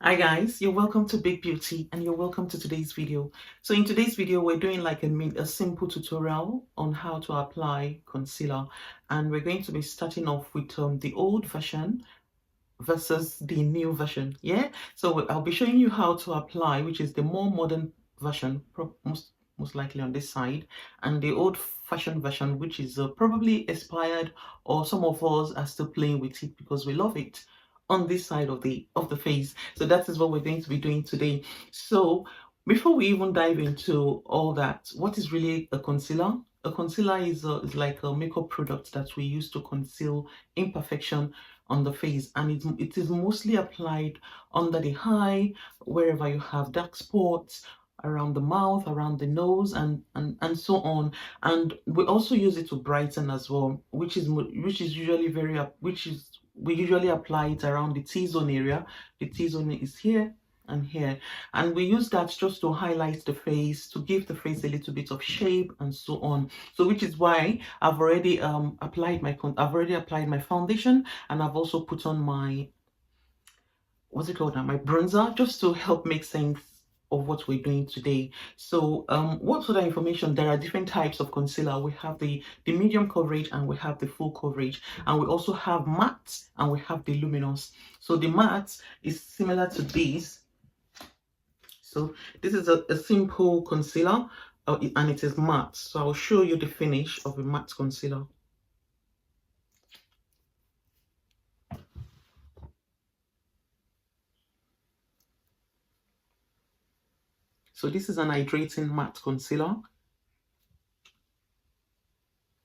Hi guys, you're welcome to Big Beauty and you're welcome to today's video. So in today's video, we're doing like a simple tutorial on how to apply concealer, and we're going to be starting off with the old version versus the new version. Yeah, so I'll be showing you how to apply, which is the more modern version, most likely on this side, and the old fashioned version, which is probably expired, or some of us are still playing with it because we love it on this side of the face. So that is what we're going to be doing today. So before we even dive into all that, what is really a concealer? A concealer is like a makeup product that we use to conceal imperfection on the face, and it is mostly applied under the eye, wherever you have dark spots, around the mouth, around the nose, and so on. And we also use it to brighten as well, which is usually which is we usually apply it around the T-zone area. The T-zone is here and here, and we use that just to highlight the face, to give the face a little bit of shape and so on. So which is why I've already applied my foundation, and I've also put on my, what's it called now, my bronzer, just to help make sense of what we're doing today. So what sort of information? There are different types of concealer. We have the medium coverage and we have the full coverage, and we also have matte and we have the luminous. So the matte is similar to this. So this is a simple concealer, and it is matte. So I'll show you the finish of a matte concealer. So this is an hydrating matte concealer,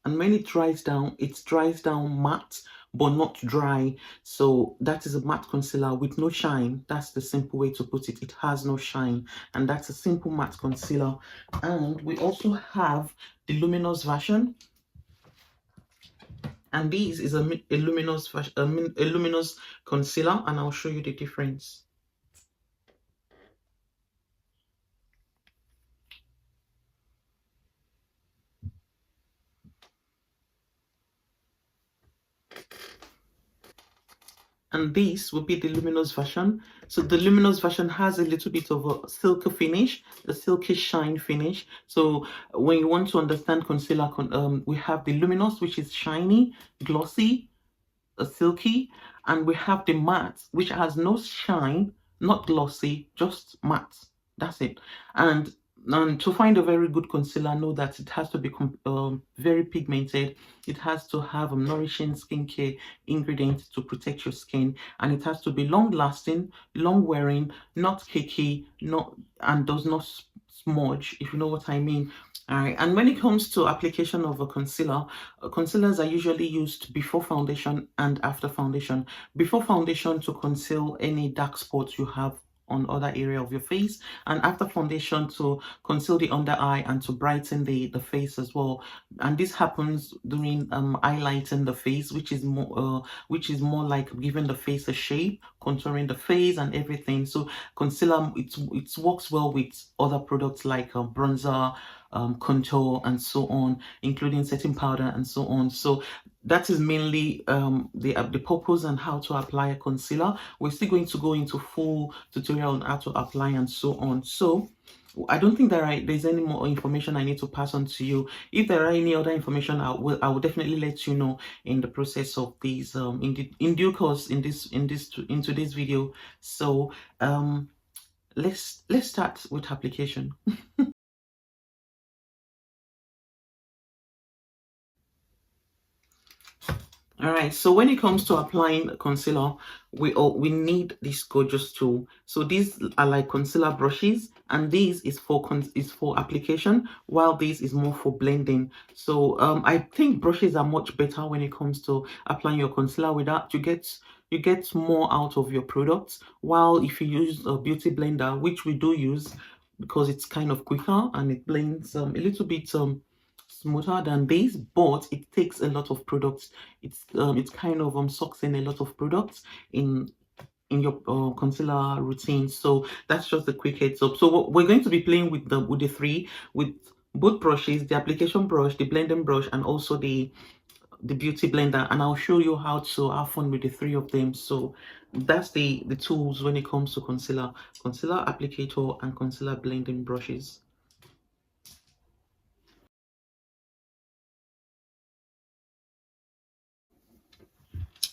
and when it dries down matte but not dry. So that is a matte concealer with no shine. That's the simple way to put it. It has no shine, and that's a simple matte concealer. And we also have the luminous version, and this is a luminous a luminous concealer, and I'll show you the difference. And this will be the luminous version. So the luminous version has a little bit of a silky finish, a silky shine finish. So when you want to understand concealer, we have the luminous, which is shiny, glossy, silky, and we have the matte, which has no shine, not glossy, just matte. That's it. And to find a very good concealer, know that it has to be very pigmented. It has to have nourishing skincare ingredients to protect your skin, and it has to be long lasting, long wearing, not cakey, and does not smudge, if you know what I mean. All right, and when it comes to application of a concealer, concealers are usually used before foundation and after foundation. Before foundation to conceal any dark spots you have on other area of your face, and after foundation to conceal the under eye and to brighten the face as well. And this happens during highlighting the face, which is more like giving the face a shape, contouring the face and everything. So concealer, it works well with other products like bronzer, contour and so on, including setting powder and so on. So that is mainly the purpose and how to apply a concealer. We're still going to go into full tutorial on how to apply and so on. So I don't think there's any more information I need to pass on to you. If there are any other information, I will definitely let you know in the process of these in due course in today's video. So let's start with application. All right, so when it comes to applying concealer, we need this gorgeous tool. So these are like concealer brushes, and this is for application, while this is more for blending. So I think brushes are much better when it comes to applying your concealer. With that, you get more out of your products. While if you use a beauty blender, which we do use because it's kind of quicker and it blends a little bit smoother than this, but it takes a lot of products. It's kind of sucks in a lot of products in your concealer routine. So that's just a quick heads up. So we're going to be playing with the three, with both brushes, the application brush, the blending brush, and also the the beauty blender, and I'll show you how to have fun with the three of them. So that's the tools when it comes to concealer: concealer applicator and concealer blending brushes.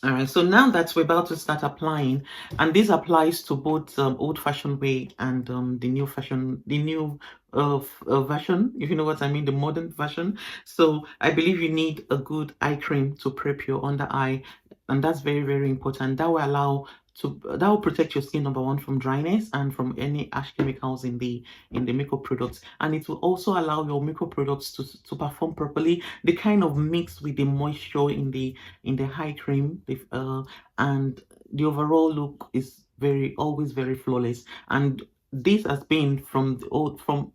All right, so now that we're about to start applying, and this applies to both old-fashioned way and the new fashion, the new version, if you know what I mean, the modern version. So I believe you need a good eye cream to prep your under eye, and that's very, very important. That will allow that will protect your skin, number one, from dryness and from any harsh chemicals in the makeup products, and it will also allow your makeup products to perform properly. They kind of mix with the moisture in the eye cream, and the overall look is always very flawless. And this has been from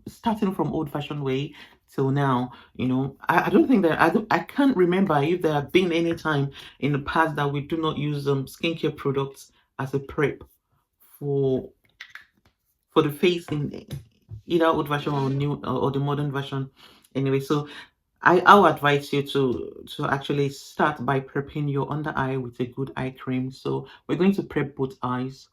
starting from old-fashioned way till now. You know, I don't think that I can't remember if there have been any time in the past that we do not use skincare products as a prep for the face in either old version or new or the modern version. Anyway, so I'll advise you to actually start by prepping your under eye with a good eye cream. So we're going to prep both eyes.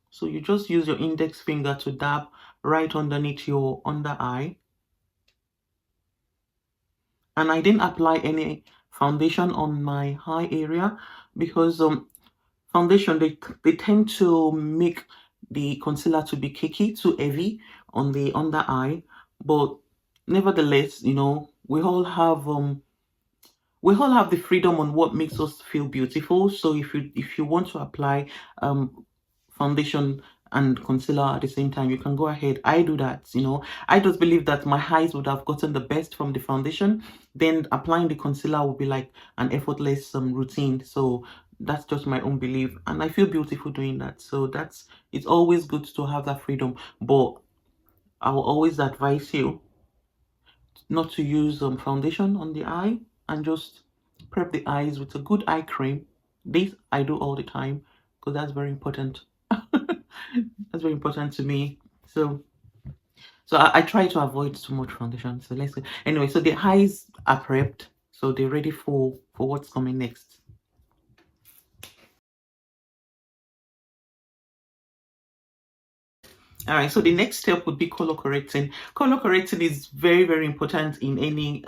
So you just use your index finger to dab right underneath your under eye. And I didn't apply any foundation on my eye area because foundation, they tend to make the concealer to be cakey, too heavy on the under eye. But nevertheless, you know, we all have the freedom on what makes us feel beautiful. So if you want to apply foundation and concealer at the same time, you can go ahead. I do that. You know, I just believe that my eyes would have gotten the best from the foundation, then applying the concealer would be like an effortless routine. So that's just my own belief, and I feel beautiful doing that. So it's always good to have that freedom, but I will always advise you not to use foundation on the eye, and just prep the eyes with a good eye cream. This I do all the time because that's very important. That's very important to me. So I try to avoid too much foundation. So let's go. Anyway, so the eyes are prepped, so they're ready for what's coming next. All right, so the next step would be color correcting. Color correcting is very, very important in any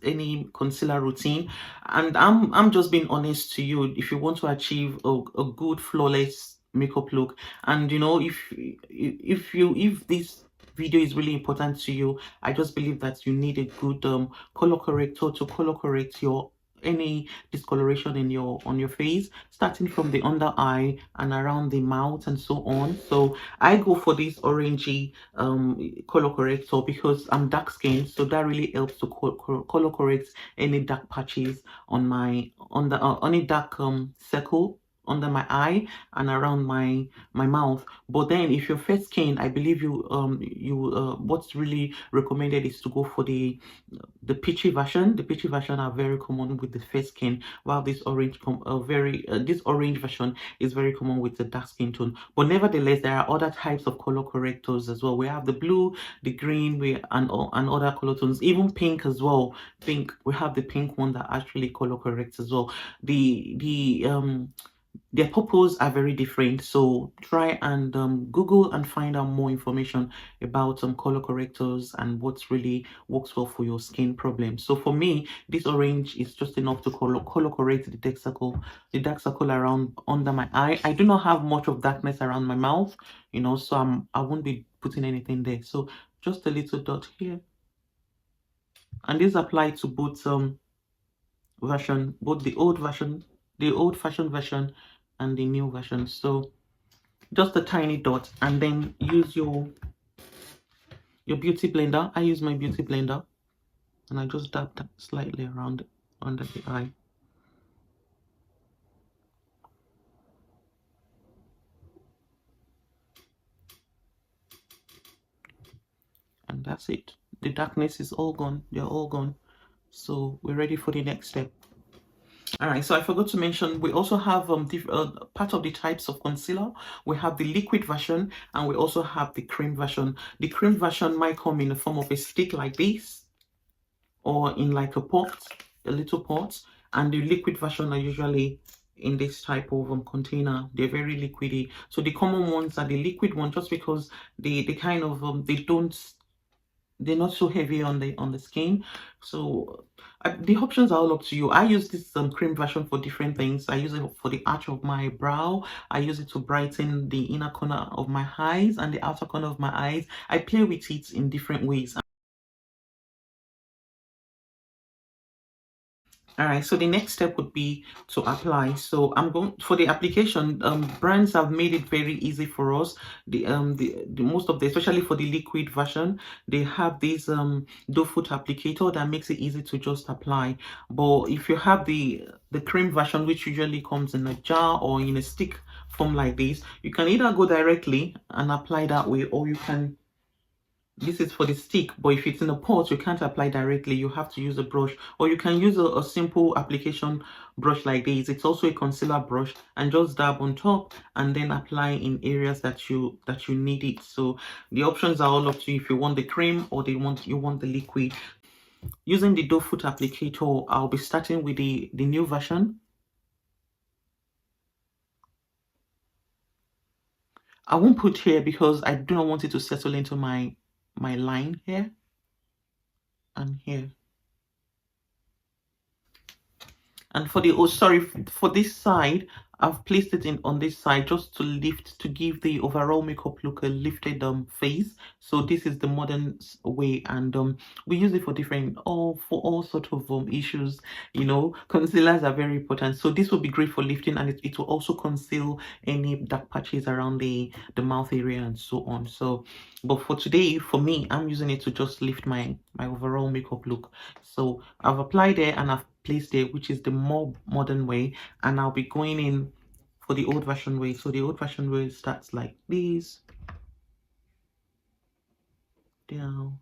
any concealer routine, and I'm just being honest to you. If you want to achieve a good flawless makeup look, and you know, if this video is really important to you, I just believe that you need a good color corrector to color correct your any discoloration in your on your face, starting from the under eye and around the mouth and so on. So I go for this orangey color corrector because I'm dark skinned, so that really helps to color correct any dark patches on my on a dark circle under my eye and around my mouth. But then if you're fair skin, I believe what's really recommended is to go for the peachy version. The peachy version are very common with the fair skin, while this this orange version is very common with the dark skin tone. But nevertheless, there are other types of color correctors as well. We have the blue, the green, and other color tones, even pink as well. Pink, we have the pink one that actually color corrects as well. Their purpose are very different, so try and Google and find out more information about color correctors and what really works well for your skin problem. So for me, this orange is just enough to color correct the dark circle around under my eye. I do not have much of darkness around my mouth, you know, so I won't be putting anything there. So just a little dot here, and this apply to both version, both the old version, the old-fashioned version, and the new version. So just a tiny dot, and then use your beauty blender. I use my beauty blender, and I just dab that slightly around under the eye. And that's it. The darkness is all gone. They're all gone. So we're ready for the next step. All right, so I forgot to mention we also have part of the types of concealer. We have the liquid version, and we also have the cream version. The cream version might come in the form of a stick like this, or in like a pot, a little pot, and the liquid version are usually in this type of container. They're very liquidy. So the common ones are the liquid one, just because they kind of they're not so heavy on the skin. So the options are all up to you. I use this cream version for different things. I use it for the arch of my brow. I use it to brighten the inner corner of my eyes and the outer corner of my eyes. I play with it in different ways. All right, so the next step would be to apply. So I'm going for the application. Brands have made it very easy for us. The most of the, especially for the liquid version, they have this doe foot applicator that makes it easy to just apply. But if you have the cream version, which usually comes in a jar or in a stick form like this, you can either go directly and apply that way, or you can, this is for the stick, but if it's in a pot, you can't apply directly. You have to use a brush, or you can use a simple application brush like this. It's also a concealer brush, and just dab on top and then apply in areas that you need it. So the options are all up to you if you want the cream or you want the liquid. Using the doe foot applicator, I'll be starting with the new version. I won't put here because I do not want it to settle into my line here and here. And for the, oh sorry, for this side, I've placed it in on this side just to lift, to give the overall makeup look a lifted face. So this is the modern way, and we use it for different, all sort of issues. You know, concealers are very important, so this will be great for lifting, and it will also conceal any dark patches around the mouth area and so on. So but for today, for me, I'm using it to just lift my overall makeup look. So I've applied it and I've placed it, which is the more modern way, and I'll be going in for the old fashioned way. So the old fashioned way starts like this, down,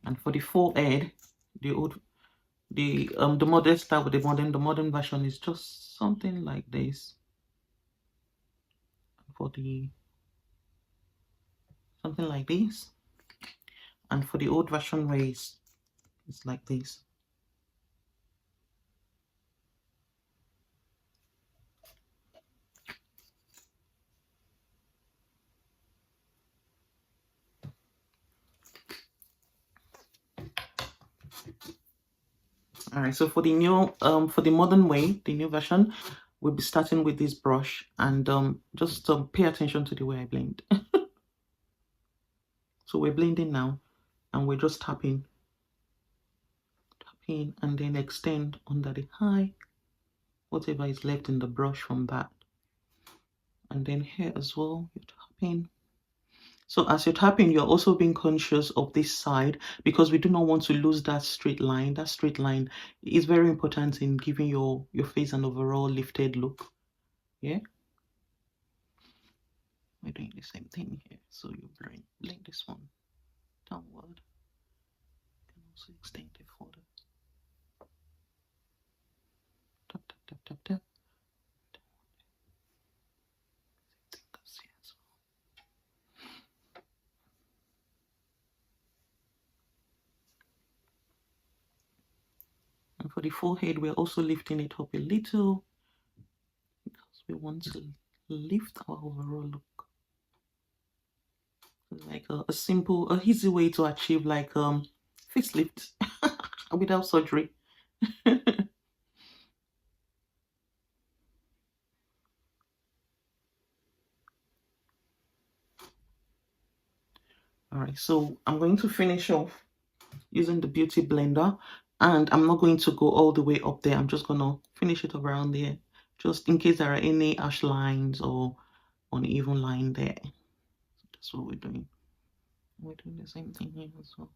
and for the forehead, the old the modern style with the modern version is just something like this. For the something like this, and for the old version ways, it's like this. All right, so for the new for the modern way, the new version, we'll be starting with this brush, and just pay attention to the way I blend. So we're blending now, and we're just tapping, and then extend under the eye, whatever is left in the brush from that. And then here as well, you're tapping. So as you're tapping, you're also being conscious of this side, because we do not want to lose that straight line. That straight line is very important in giving your face an overall lifted look. Yeah, we're doing the same thing here. So you blend this one downward. You can also extend it further. Tap, tap, tap, tap, tap. And for the forehead, we're also lifting it up a little, because we want to lift our overall look. Like a simple, a easy way to achieve like facelift without surgery. All right, so I'm going to finish off using the beauty blender, and I'm not going to go all the way up there. I'm just gonna finish it around there, just in case there are any harsh lines or uneven line there. So that's what we're doing. We're doing the same thing here as well.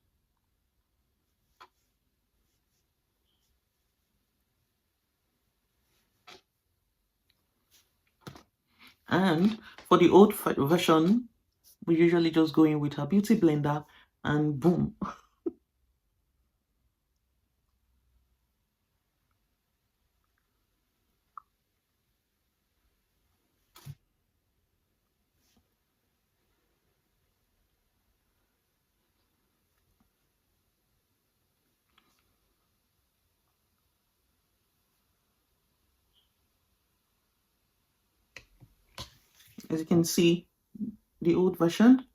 And for the old version, we usually just go in with our beauty blender and boom. As you can see, the old version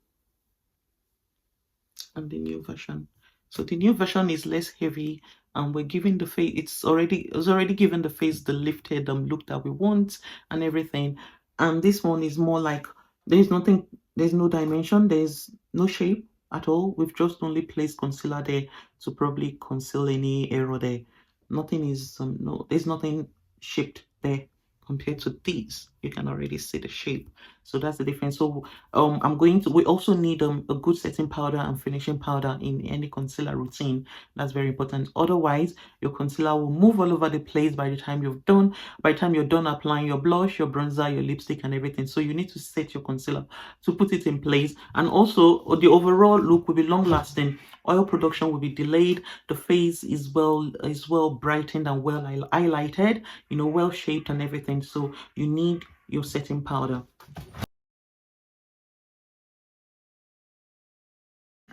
and the new version. So the new version is less heavy, and we're giving the face, it's already given the face the lifted look that we want and everything. And this one is more like there's nothing, there's no dimension, there's no shape at all. We've just only placed concealer there to probably conceal any error there. Nothing is no, there's nothing shaped there compared to these. You can already see the shape. So that's the difference. So we also need a good setting powder and finishing powder in any concealer routine. That's very important. Otherwise, your concealer will move all over the place by the time you're done applying your blush, your bronzer, your lipstick and everything. So you need to set your concealer to put it in place. And also the overall look will be long lasting. Oil production will be delayed. The face is well brightened and well highlighted, well shaped and everything. So you need your setting powder.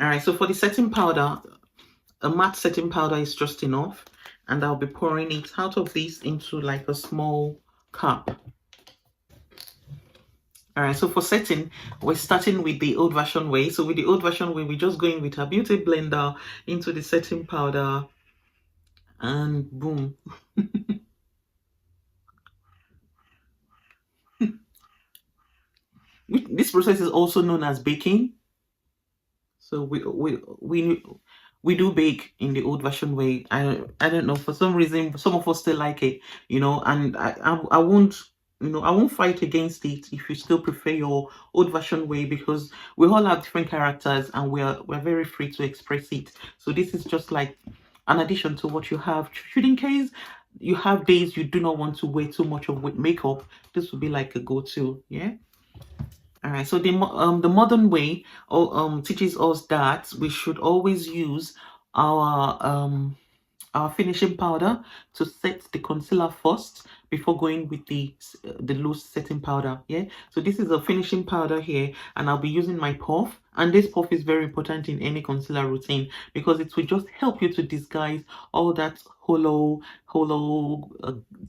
All right, so for the setting powder, a matte setting powder is just enough, and I'll be pouring it out of this into like a small cup. All right, so for setting, we're starting with the old version way. So with the old version way, we're just going with a beauty blender into the setting powder, and boom. This process is also known as baking. So we do bake in the old fashioned way. I don't know, for some reason some of us still like it, and I won't, I won't fight against it if you still prefer your old fashioned way, because we all have different characters and we're very free to express it. So this is just like an addition to what you have. Should in case you have days you do not want to wear too much of makeup, this would be like a go-to. Yeah. All right, so the modern way teaches us that we should always use our our finishing powder to set the concealer first before going with the loose setting powder. Yeah, so this is a finishing powder here, and I'll be using my puff. And this puff is very important in any concealer routine because it will just help you to disguise all that hollow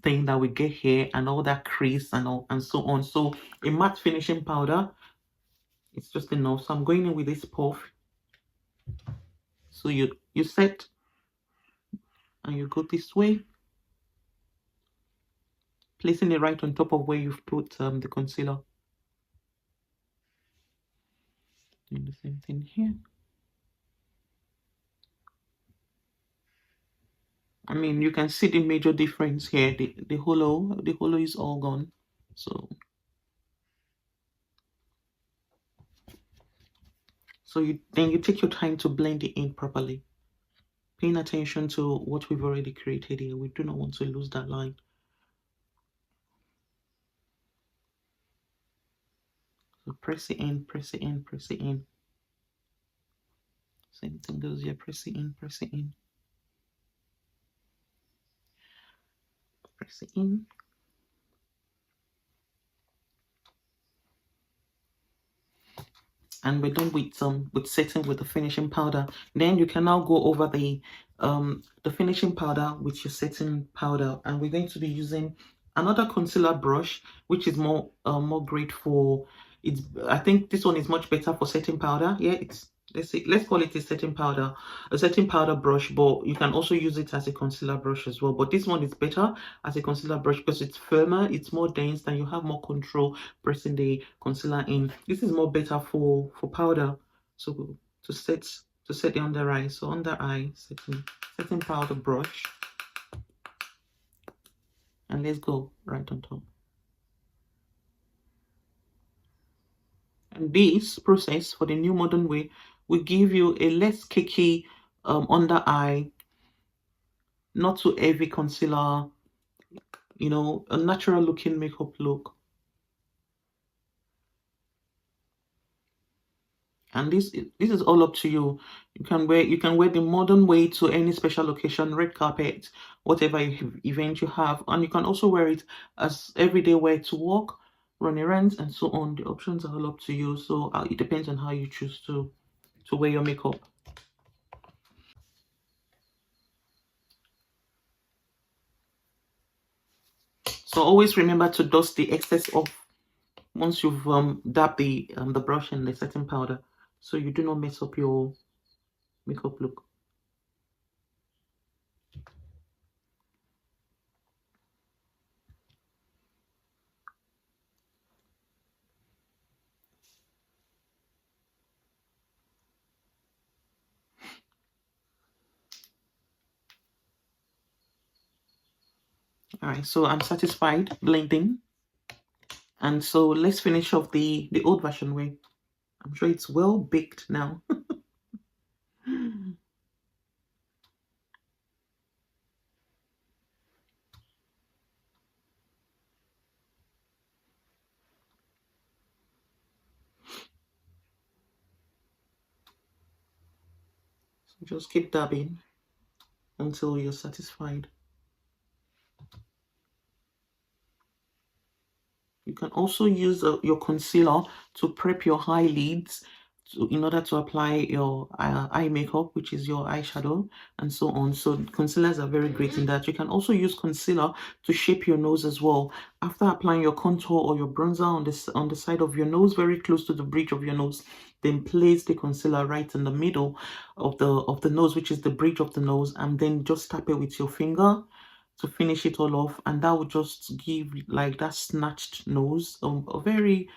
thing that we get here, and all that crease and all and so on. So a matte finishing powder, it's just enough. So I'm going in with this puff. So you set and you go this way, placing it right on top of where you've put the concealer. Doing the same thing here. I mean, you can see the major difference here. The hollow is all gone. So you take your time to blend it in properly, paying attention to what we've already created here. We do not want to lose that line. So press it in, press it in, press it in. Same thing goes here. Press it in, press it in, press it in. And we're done with setting with the finishing powder. Then you can now go over the finishing powder with your setting powder, and we're going to be using another concealer brush, which is more great for it's. I think this one is much better for setting powder. Yeah, it's, let's call it a setting powder brush, but you can also use it as a concealer brush as well. But this one is better as a concealer brush because it's firmer, it's more dense, and you have more control pressing the concealer in. This is more better for powder. So to set the under eye. So under eye setting powder brush, and let's go right on top. And this process for the new modern way will give you a less cakey under eye, not too heavy concealer, a natural looking makeup look. And this is all up to you. You can wear the modern way to any special occasion, red carpet, whatever event you have, and you can also wear it as everyday wear to work, run errands, and so on. The options are all up to you. So it depends on how you choose to wear your makeup. So always remember to dust the excess off once you've dabbed the brush in the setting powder, so you do not mess up your makeup look. All right, so I'm satisfied blending, and so let's finish off the old version way. I'm sure it's well baked now. So just keep dabbing until you're satisfied. You can also use your concealer to prep your eyelids in order to apply your eye makeup, which is your eyeshadow, and so on. So concealers are very great in that. You can also use concealer to shape your nose as well. After applying your contour or your bronzer on the side of your nose, very close to the bridge of your nose, then place the concealer right in the middle of the nose, which is the bridge of the nose, and then just tap it with your finger to finish it all off, and that would just give like that snatched nose, a very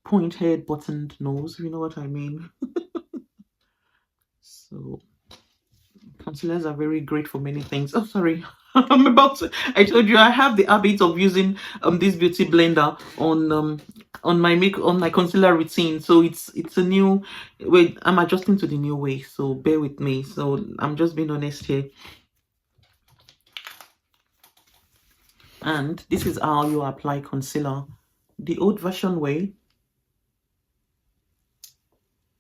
point head buttoned nose, if you know what I mean. So concealers are very great for many things. Oh, sorry. I told you I have the habit of using this beauty blender on my concealer routine. So it's a new way. I'm adjusting to the new way, so bear with me. So I'm just being honest here. And this is how you apply concealer, the old version way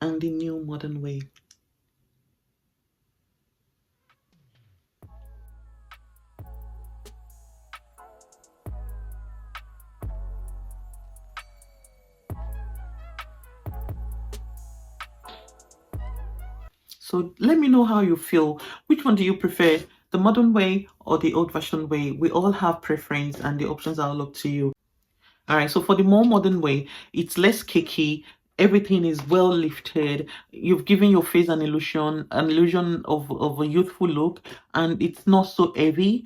and the new modern way. So let me know how you feel. Which one do you prefer? The modern way or the old fashioned way? We all have preference and the options are all up to you. All right, so for the more modern way, it's less cakey. Everything is well lifted. You've given your face an illusion of a youthful look, and it's not so heavy.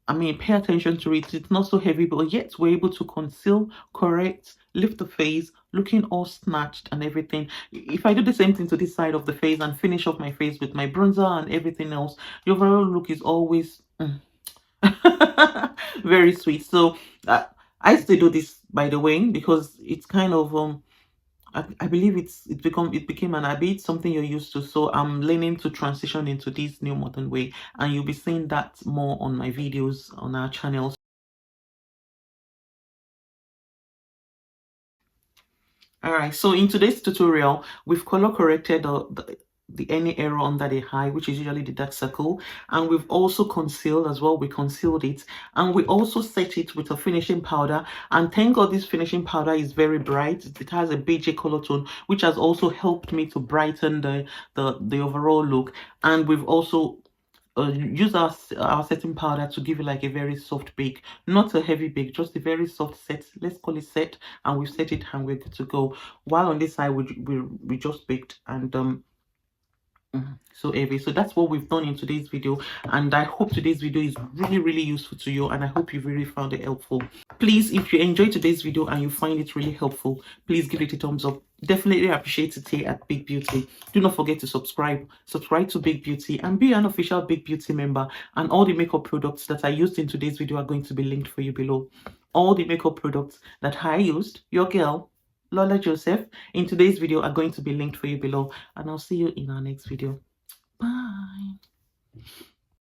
I mean, pay attention to it. It's not so heavy, but yet we're able to conceal, correct, lift the face, looking all snatched and everything. If I do the same thing to this side of the face and finish off my face with my bronzer and everything else, the overall look is always very sweet. So I still do this, by the way, because it's kind of I believe it became an habit, something you're used to. So I'm learning to transition into this new modern way, and you'll be seeing that more on my videos on our channel. All right, so in today's tutorial, we've color corrected the any error under the eye, which is usually the dark circle, and we've also concealed as well. We concealed it, and we also set it with a finishing powder. And thank God this finishing powder is very bright. It has a beige color tone, which has also helped me to brighten the overall look. And we've also use our setting powder to give you like a very soft bake, not a heavy bake, just a very soft set. Let's call it set, and we've set it and we're good to go. While on this side we just baked, and so heavy. So that's what we've done in today's video, and I hope today's video is really useful to you, and I hope you really found it helpful. Please, if you enjoyed today's video and you find it really helpful, please give it a thumbs up. Definitely appreciate it here at Big Beauty. Do not forget to subscribe to Big Beauty and be an official Big Beauty member. And all the makeup products that I used in today's video are going to be linked for you below. All the makeup products that I used, your girl Lola Joseph, in today's video are going to be linked for you below, and I'll see you in our next video. Bye.